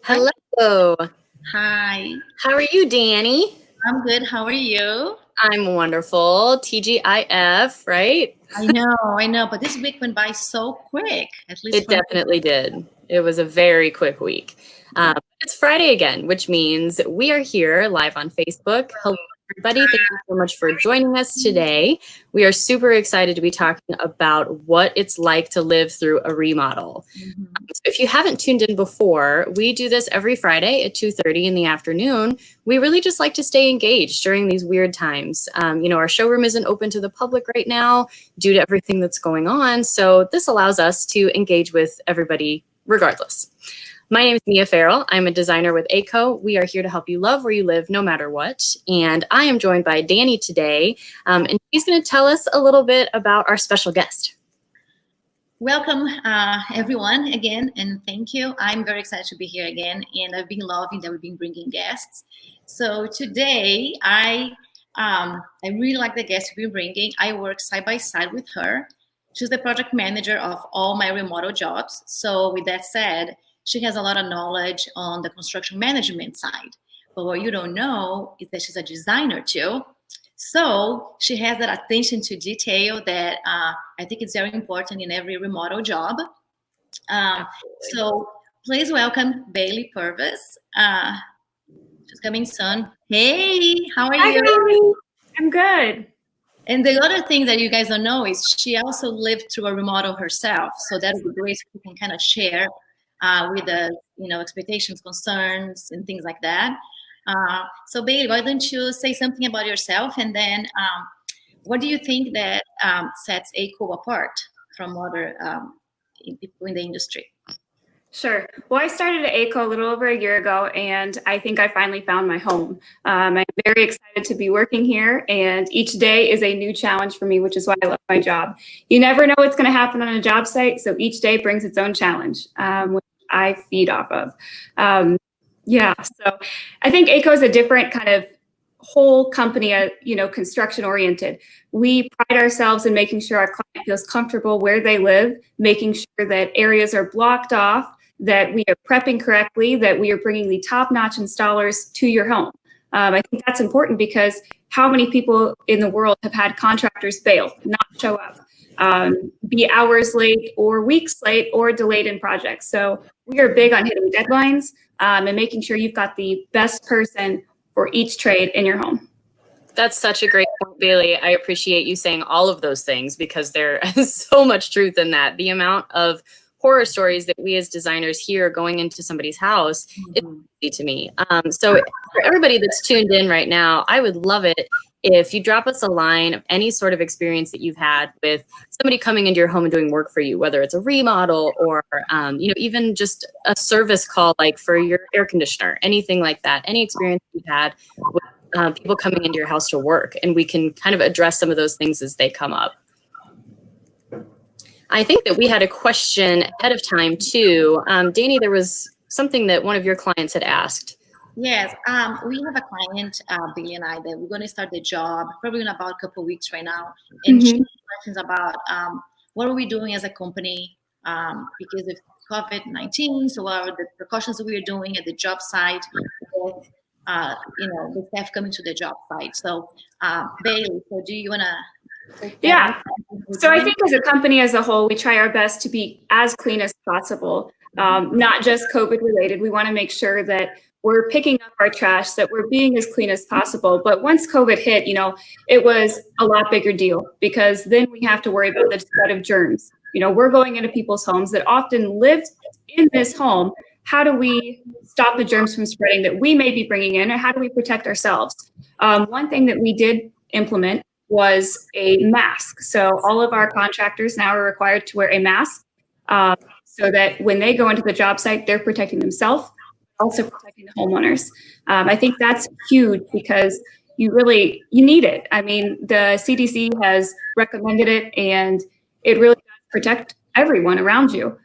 Hello. Hi, How are you, Danny? I'm good. How are you? I'm wonderful. TGIF, right? I know, but this week went by so quick, at least It for me. definitely did. It was a very quick week. It's Friday again, which means we are here live on Facebook. Hello, everybody. Thank you so much for joining us today. We are super excited to be talking about what it's like to live through a remodel. So if you haven't tuned in before, we do this every Friday at 2:30 in the afternoon. We really just like to stay engaged during these weird times. Our showroom isn't open to the public right now due to everything that's going on. So this allows us to engage with everybody regardless. My name is Mia Farrell. I'm a designer with ACo. We are here to help you love where you live no matter what. And I am joined by Dani today, and she's going to tell us a little bit about our special guest. Welcome, everyone, again, and thank you. I'm very excited to be here again, and I've been loving that we've been bringing guests. So today, I really like the guest we're bringing. I work side by side with her. She's the project manager of all my remodel jobs. So with that said, she has a lot of knowledge on the construction management side. But what you don't know is that she's a designer too. So she has that attention to detail that I think is very important in every remodel job. So please welcome Bailey Purvis. She's coming soon. Hey, how are Hi, you? Bailey. I'm good. And the other thing that you guys don't know is she also lived through a remodel herself. So that would be great if you can kind of share with the expectations, concerns, and things like that. So Bailey, why don't you say something about yourself, and then what do you think that sets ACo apart from other people in the industry? Sure. Well, I started at ACo a little over a year ago, and I think I finally found my home. I'm very excited to be working here, and each day is a new challenge for me, which is why I love my job. You never know what's going to happen on a job site, so each day brings its own challenge, which I feed off of. So I think ACo is a different kind of whole company, construction oriented. We pride ourselves in making sure our client feels comfortable where they live, making sure that areas are blocked off, that we are prepping correctly, that we are bringing the top-notch installers to your home. I think that's important because how many people in the world have had contractors fail, not show up, be hours late or weeks late or delayed in projects. So we are big on hitting deadlines and making sure you've got the best person for each trade in your home. That's such a great point, Bailey. I appreciate you saying all of those things because there is so much truth in that. The amount of horror stories that we as designers hear going into somebody's house is crazy to me. So for everybody that's tuned in right now, I would love it if you drop us a line of any sort of experience that you've had with somebody coming into your home and doing work for you, whether it's a remodel or even just a service call like for your air conditioner, anything like that, any experience you've had with people coming into your house to work, and we can kind of address some of those things as they come up. I think that we had a question ahead of time too. Dani, there was something that one of your clients had asked. Yes, we have a client, Billy and I, that we're going to start the job probably in about a couple of weeks right now. And she has questions about what are we doing as a company because of COVID-19. So what are the precautions that we are doing at the job site with, the staff coming to the job site. So Bailey, so do you want to? Yeah. So I think as a company as a whole, we try our best to be as clean as possible, not just COVID related. We want to make sure that we're picking up our trash, that we're being as clean as possible. But once COVID hit, it was a lot bigger deal because then we have to worry about the spread of germs. We're going into people's homes that often lived in this home. How do we stop the germs from spreading that we may be bringing in, and how do we protect ourselves? One thing that we did implement was a mask. So all of our contractors now are required to wear a mask so that when they go into the job site, they're protecting themselves, also protecting the homeowners. I think that's huge because you need it. I mean, the CDC has recommended it, and it really does protect everyone around you.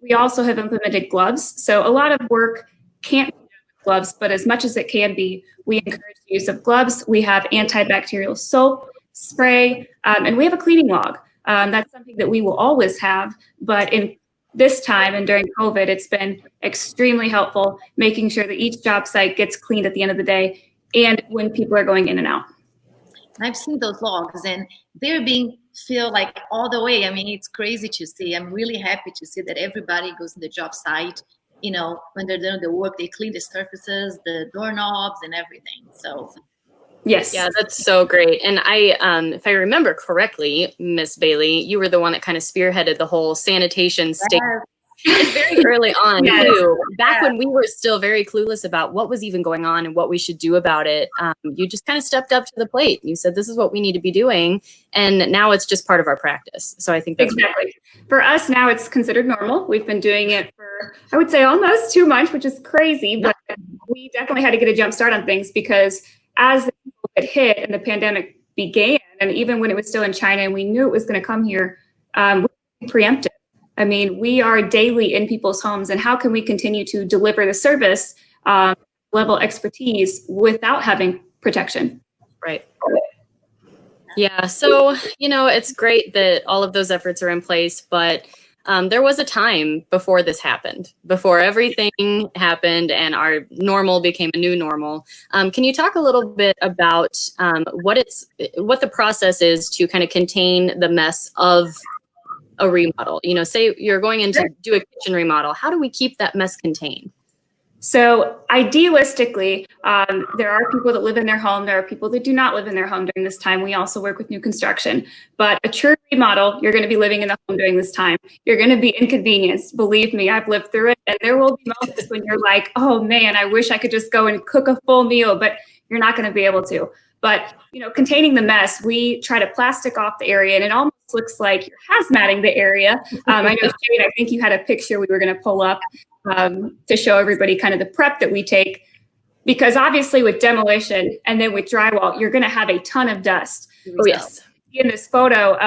We also have implemented gloves. So a lot of work can't be done with gloves, but as much as it can be, we encourage the use of gloves. We have antibacterial soap, spray, and we have a cleaning log. That's something that we will always have, but in this time and during COVID, it's been extremely helpful making sure that each job site gets cleaned at the end of the day and when people are going in and out. I've seen those logs and they're being filled like all the way. I mean, it's crazy to see. I'm really happy to see that everybody goes to the job site. You know, when they're doing the work, they clean the surfaces, the doorknobs and everything. So yes. Yeah, that's so great. And I, if I remember correctly, Miss Bailey, you were the one that kind of spearheaded the whole sanitation state very early on too. Back when we were still very clueless about what was even going on and what we should do about it, you just kind of stepped up to the plate. You said, this is what we need to be doing. And now it's just part of our practice. So I think that's exactly. For us now, it's considered normal. We've been doing it for, I would say, almost 2 months, which is crazy. But we definitely had to get a jump start on things because as the COVID hit and the pandemic began, and even when it was still in China and we knew it was going to come here, we preempted. I mean, we are daily in people's homes, and how can we continue to deliver the service level expertise without having protection? right. Yeah, so, you know, it's great that all of those efforts are in place, but there was a time before this happened, before everything happened and our normal became a new normal. Can you talk a little bit about what the process is to kind of contain the mess of a remodel? You know, say you're going in to do a kitchen remodel. How do we keep that mess contained? So idealistically, there are people that live in their home. There are people that do not live in their home during this time. We also work with new construction. But a true remodel, you're going to be living in the home during this time. You're going to be inconvenienced. Believe me, I've lived through it. And there will be moments when you're like, oh man, I wish I could just go and cook a full meal, but you're not going to be able to. But, you know, containing the mess, we try to plastic off the area, and it almost looks like you're hazmatting the area. I know, Jade, I think you had a picture we were going to pull up to show everybody kind of the prep that we take, because obviously with demolition and then with drywall, you're going to have a ton of dust. Oh, yes. In this photo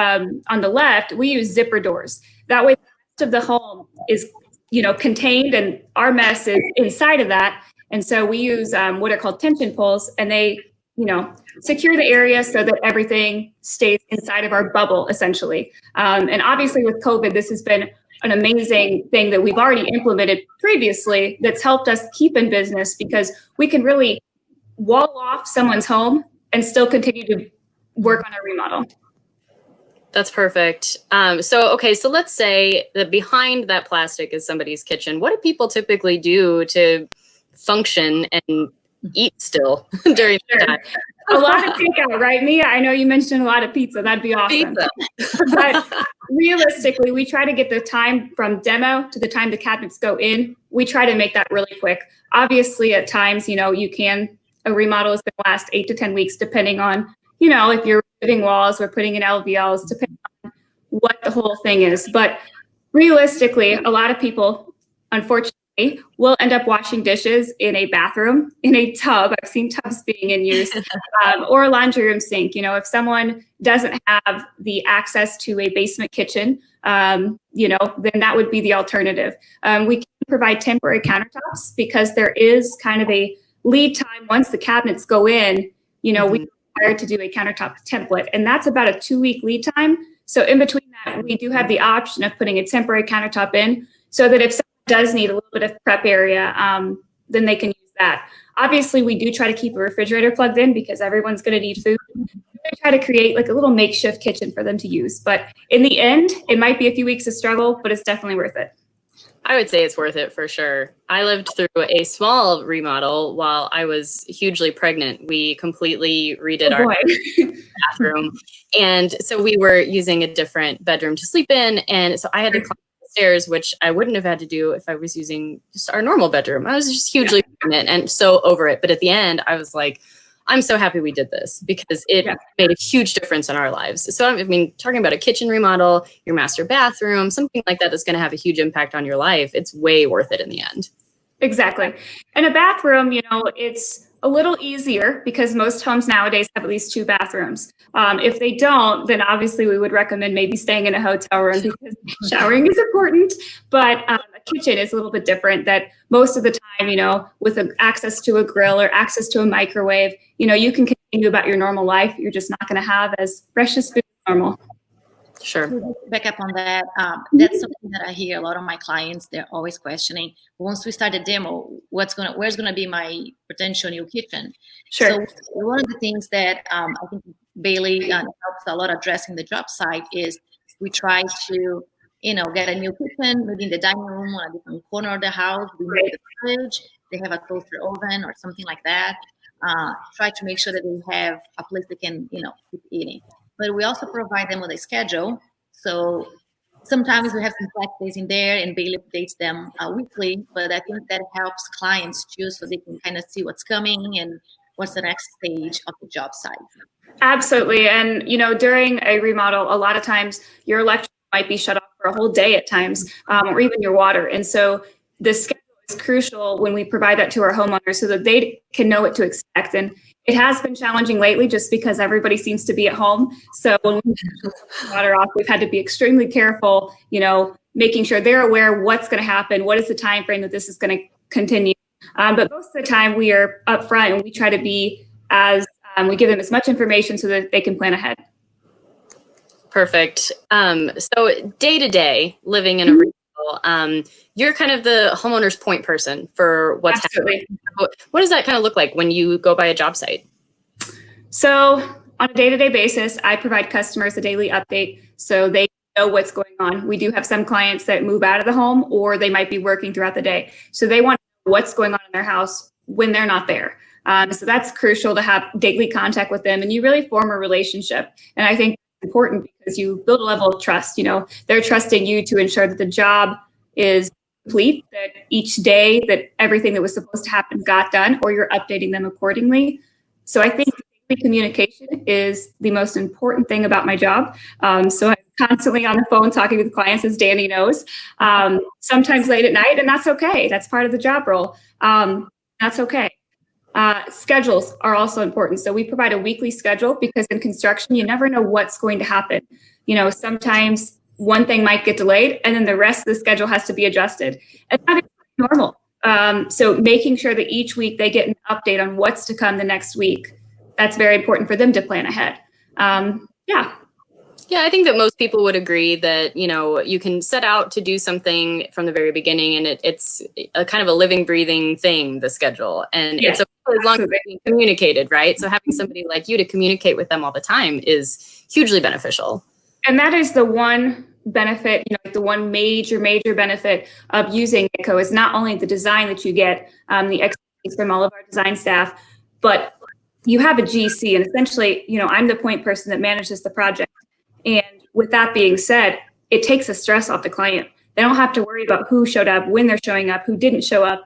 on the left, we use zipper doors. That way, the rest of the home is, you know, contained, and our mess is inside of that. And so we use what are called tension poles, and they, you know, secure the area so that everything stays inside of our bubble, essentially. And obviously with COVID, this has been an amazing thing that we've already implemented previously that's helped us keep in business, because we can really wall off someone's home and still continue to work on a remodel. That's perfect. So let's say that behind that plastic is somebody's kitchen. What do people typically do to function and eat still during the time? A lot of takeout, right, Mia? I know you mentioned a lot of pizza. That'd be awesome. But realistically, we try to get the time from demo to the time the cabinets go in. We try to make that really quick. Obviously, at times, you know, a remodel is going to last 8 to 10 weeks, depending on, you know, if you're removing walls or putting in LVLs, depending on what the whole thing is. But realistically, a lot of people, unfortunately, will end up washing dishes in a bathroom, in a tub. I've seen tubs being in use, or a laundry room sink. You know, if someone doesn't have the access to a basement kitchen, you know, then that would be the alternative. We can provide temporary countertops because there is kind of a lead time once the cabinets go in. You know, we're required to do a countertop template, and that's about a 2-week lead time. So in between that, we do have the option of putting a temporary countertop in, so that if someone does need a little bit of prep area, then they can use that. Obviously, we do try to keep a refrigerator plugged in because everyone's going to need food. We try to create like a little makeshift kitchen for them to use. But in the end, it might be a few weeks of struggle, but it's definitely worth it. I would say it's worth it for sure. I lived through a small remodel while I was hugely pregnant. We completely redid our bathroom. And so we were using a different bedroom to sleep in. And so I had to climb the stairs, which I wouldn't have had to do if I was using just our normal bedroom. I was just hugely pregnant and so over it. But at the end, I was like, I'm so happy we did this because it made a huge difference in our lives. So, I mean, talking about a kitchen remodel, your master bathroom, something like that that's going to have a huge impact on your life, it's way worth it in the end. Exactly. And a bathroom, you know, it's a little easier because most homes nowadays have at least 2 bathrooms. If they don't, then obviously we would recommend maybe staying in a hotel room because showering is important. But a kitchen is a little bit different, that most of the time, you know, with access to a grill or access to a microwave, you know, you can continue about your normal life. You're just not going to have as fresh as food as normal. Sure. To back up on that, that's something that I hear a lot of my clients. They're always questioning. Once we start the demo, where's gonna be my potential new kitchen? Sure. So one of the things that I think Bailey helps a lot addressing the job site is we try to get a new kitchen, maybe in the dining room or a different corner of the house. We make the fridge. They have a toaster oven or something like that. Try to make sure that they have a place they can keep eating. But we also provide them with a schedule. So sometimes we have some flex days in there, and Bailey updates them weekly. But I think that helps clients choose so they can kind of see what's coming and what's the next stage of the job site. Absolutely. And, during a remodel, a lot of times your electric might be shut off for a whole day at times, or even your water. And so the schedule is crucial when we provide that to our homeowners so that they can know what to expect. And it has been challenging lately just because everybody seems to be at home. So when we turn water off, we've had to be extremely careful, making sure they're aware what's going to happen, what is the time frame that this is going to continue. But most of the time we are upfront and we try to be we give them as much information so that they can plan ahead. Perfect. So day to day, living in a remodel, you're kind of the homeowner's point person for what's happening. What does that kind of look like when you go by a job site? So on a day-to-day basis, I provide customers a daily update so they know what's going on. We do have some clients that move out of the home or they might be working throughout the day. So they want to know what's going on in their house when they're not there. So that's crucial to have daily contact with them and you really form a relationship. And I think it's important because you build a level of trust. They're trusting you to ensure that the job is complete, that each day that everything that was supposed to happen got done, or you're updating them accordingly. So I think communication is the most important thing about my job. So I'm constantly on the phone talking with clients, as Dani knows, sometimes late at night, and that's okay. That's part of the job role. That's okay. Schedules are also important. So we provide a weekly schedule because in construction, you never know what's going to happen. Sometimes one thing might get delayed and then the rest of the schedule has to be adjusted. And that is normal. So making sure that each week they get an update on what's to come the next week. That's very important for them to plan ahead. Yeah, I think that most people would agree that, you can set out to do something from the very beginning and it's a kind of a living, breathing thing, the schedule. And it's okay as long as it's being communicated, right? So having somebody like you to communicate with them all the time is hugely beneficial. And that is the one benefit, the one major benefit of using ACo is not only the design that you get, the expertise from all of our design staff, but you have a GC and essentially, I'm the point person that manages the project. And with that being said, it takes the stress off the client. They don't have to worry about who showed up, when they're showing up, who didn't show up.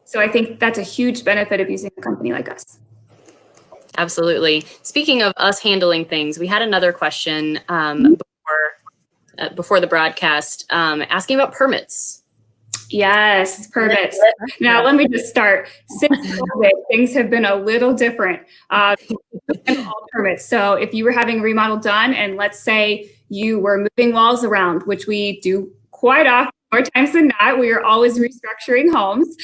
So I think that's a huge benefit of using a company like us. Absolutely. Speaking of us handling things, we had another question before the broadcast asking about permits. Yes, permits. Now, let me just start. Since COVID, things have been a little different. All permits. So if you were having a remodel done, and let's say you were moving walls around, which we do quite often, more times than not, we are always restructuring homes.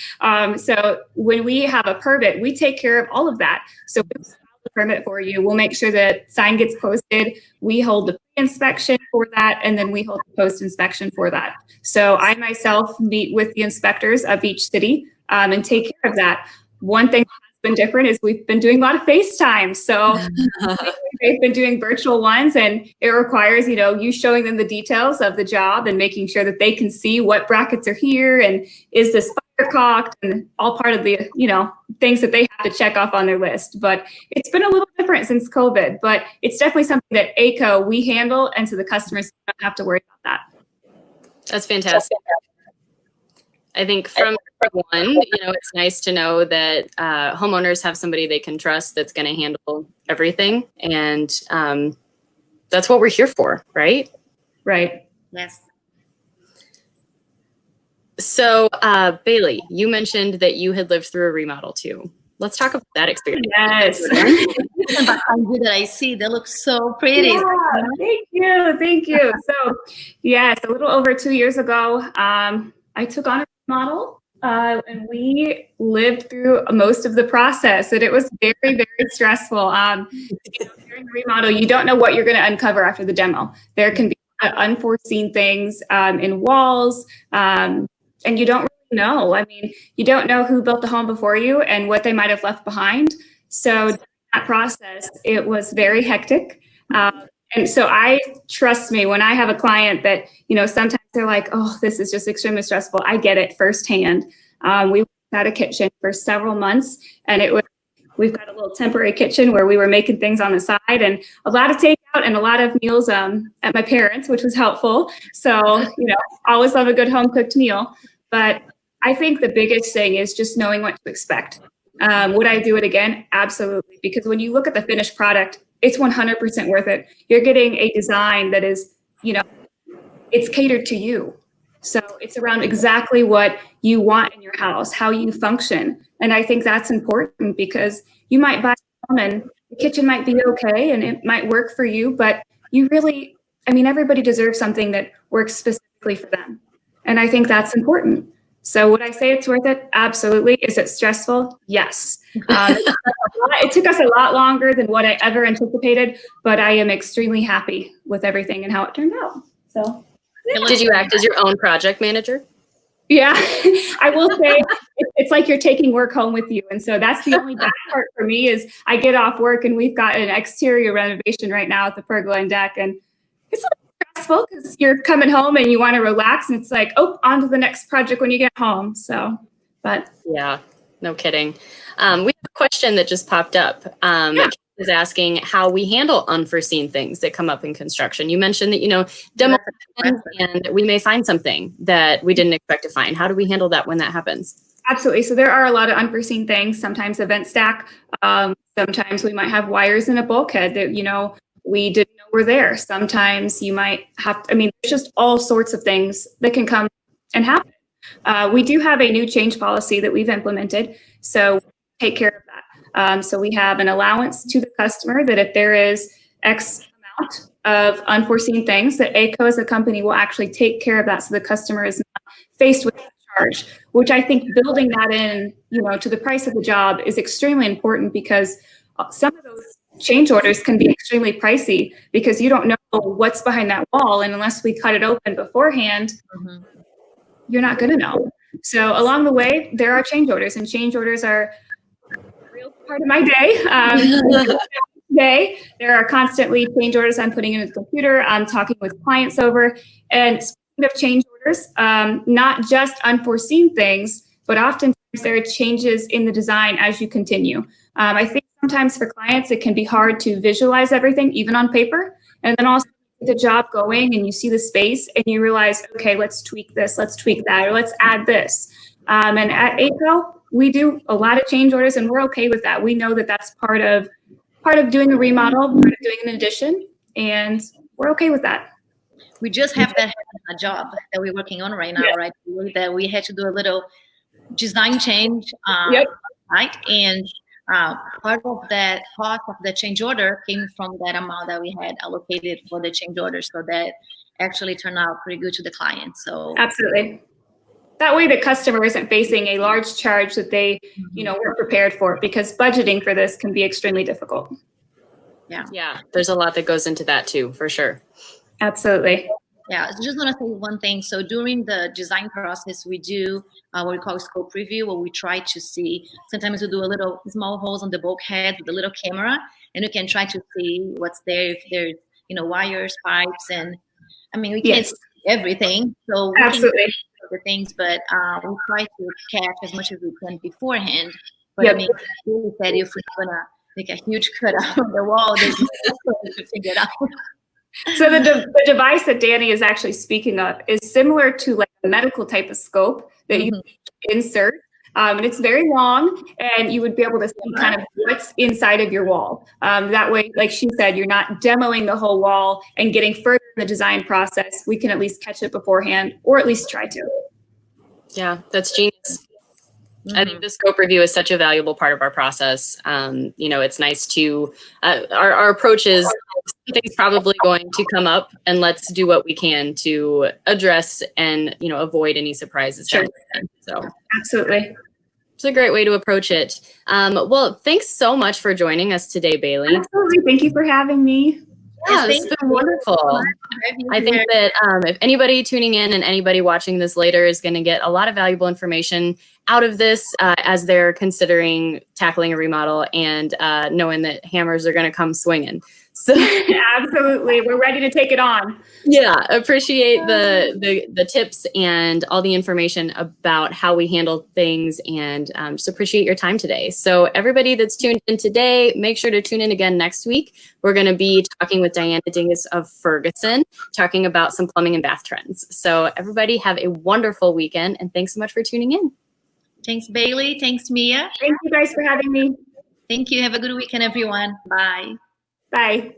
So when we have a permit, we take care of all of that. So we'll file the permit for you. We'll make sure that sign gets posted. We hold the pre-inspection for that, and then we hold the post-inspection for that. So I myself meet with the inspectors of each city and take care of that. One thing that's been different is we've been doing a lot of FaceTime. So they've been doing virtual ones, and it requires, you showing them the details of the job and making sure that they can see what brackets are here and is this fire caulked, and all part of the, things that they have to check off on their list. But it's been a little different since COVID, but it's definitely something that ACo, we handle, and so the customers don't have to worry about that. That's fantastic. I think from one, it's nice to know that homeowners have somebody they can trust that's going to handle everything. And that's what we're here for, right? Right. Yes. So, Bailey, you mentioned that you had lived through a remodel too. Let's talk about that experience. Yes. How good I see. They look so pretty. Yeah, thank you. So, yes, a little over 2 years ago, I took on a remodel, and we lived through most of the process, and it was very, very stressful. During during the remodel, you don't know what you're going to uncover after the demo. There can be unforeseen things in walls, and you don't really know. I mean, you don't know who built the home before you and what they might have left behind. So during that process, it was very hectic. And so trust me, when I have a client that, sometimes they're like, oh, this is just extremely stressful. I get it firsthand. We had a kitchen for several months, and we've got a little temporary kitchen where we were making things on the side, and a lot of takeout and a lot of meals at my parents', which was helpful. So, always love a good home cooked meal. But I think the biggest thing is just knowing what to expect. Would I do it again? Absolutely. Because when you look at the finished product, it's 100% worth it. You're getting a design that is, it's catered to you. So it's around exactly what you want in your house, how you function. And I think that's important because you might buy a home and the kitchen might be okay and it might work for you, but everybody deserves something that works specifically for them. And I think that's important. So would I say it's worth it? Absolutely. Is it stressful? Yes. It took us a lot longer than what I ever anticipated, but I am extremely happy with everything and how it turned out. So, did you act as your own project manager? Yeah, I will say it's like you're taking work home with you. And so that's the only bad part for me is I get off work and we've got an exterior renovation right now at the pergola and deck. And it's a little stressful because you're coming home and you want to relax. And it's like, oh, on to the next project when you get home. So, but. Yeah, no kidding. We have a question that just popped up. Is asking how we handle unforeseen things that come up in construction. You mentioned that, demo happens and we may find something that we didn't expect to find. How do we handle that when that happens? Absolutely. So there are a lot of unforeseen things. Sometimes a vent stack. Sometimes we might have wires in a bulkhead that, we didn't know were there. Sometimes you might have, there's just all sorts of things that can come and happen. We do have a new change policy that we've implemented. So take care of that. So we have an allowance to the customer that if there is X amount of unforeseen things, that ACo as a company will actually take care of that so the customer is not faced with a charge, which I think building that in, to the price of the job is extremely important because some of those change orders can be extremely pricey because you don't know what's behind that wall. And unless we cut it open beforehand, you're not going to know. So along the way, there are change orders, and change orders are part of my day. There are constantly change orders I'm putting into the computer. I'm talking with clients over. And speaking of change orders, not just unforeseen things, but oftentimes there are changes in the design as you continue. I think sometimes for clients, it can be hard to visualize everything, even on paper. And then also the job going and you see the space and you realize, okay, let's tweak this, let's tweak that, or let's add this. And at ACo, we do a lot of change orders and we're okay with that. We know that that's part of doing a remodel, part of doing an addition, and we're okay with that. We just have that a job that we're working on right now, right? That we had to do a little design change, right? And part of that cost of the change order came from that amount that we had allocated for the change order, so that actually turned out pretty good to the client. So absolutely. That way the customer isn't facing a large charge that they, weren't prepared for, because budgeting for this can be extremely difficult. Yeah. There's a lot that goes into that too, for sure. Absolutely. Yeah, I just want to say one thing. So during the design process, we do what we call scope review, where we try to see, sometimes we do a little small holes on the bulkhead with a little camera, and we can try to see what's there, if there's, wires, pipes, and we can't see everything. So we absolutely. The things, but we try to catch as much as we can beforehand. But really said, if we're gonna make a huge cut on the wall, there's no way to figure it out. So the device that Dani is actually speaking of is similar to like a medical type of scope that you insert. And it's very long, and you would be able to see kind of what's inside of your wall. That way, like she said, you're not demoing the whole wall and getting further in the design process. We can at least catch it beforehand, or at least try to. Yeah, that's genius. I think the scope review is such a valuable part of our process. It's nice to, our approach is something's probably going to come up, and let's do what we can to address and, avoid any surprises. Sure. So absolutely. It's a great way to approach it. Well, thanks so much for joining us today, Bailey. Absolutely. Thank you for having me. Yeah, it's been wonderful. I think that if anybody tuning in and anybody watching this later is going to get a lot of valuable information out of this as they're considering tackling a remodel and knowing that hammers are going to come swinging. So absolutely, we're ready to take it on. Yeah, appreciate the tips and all the information about how we handle things, and just appreciate your time today. So everybody that's tuned in today, make sure to tune in again next week. We're going to be talking with Diana Dingus of Ferguson, talking about some plumbing and bath trends. So everybody have a wonderful weekend, and thanks so much for tuning in. Thanks, Bailey. Thanks, Mia. Thank you guys for having me. Thank you. Have a good weekend, everyone. Bye. Bye.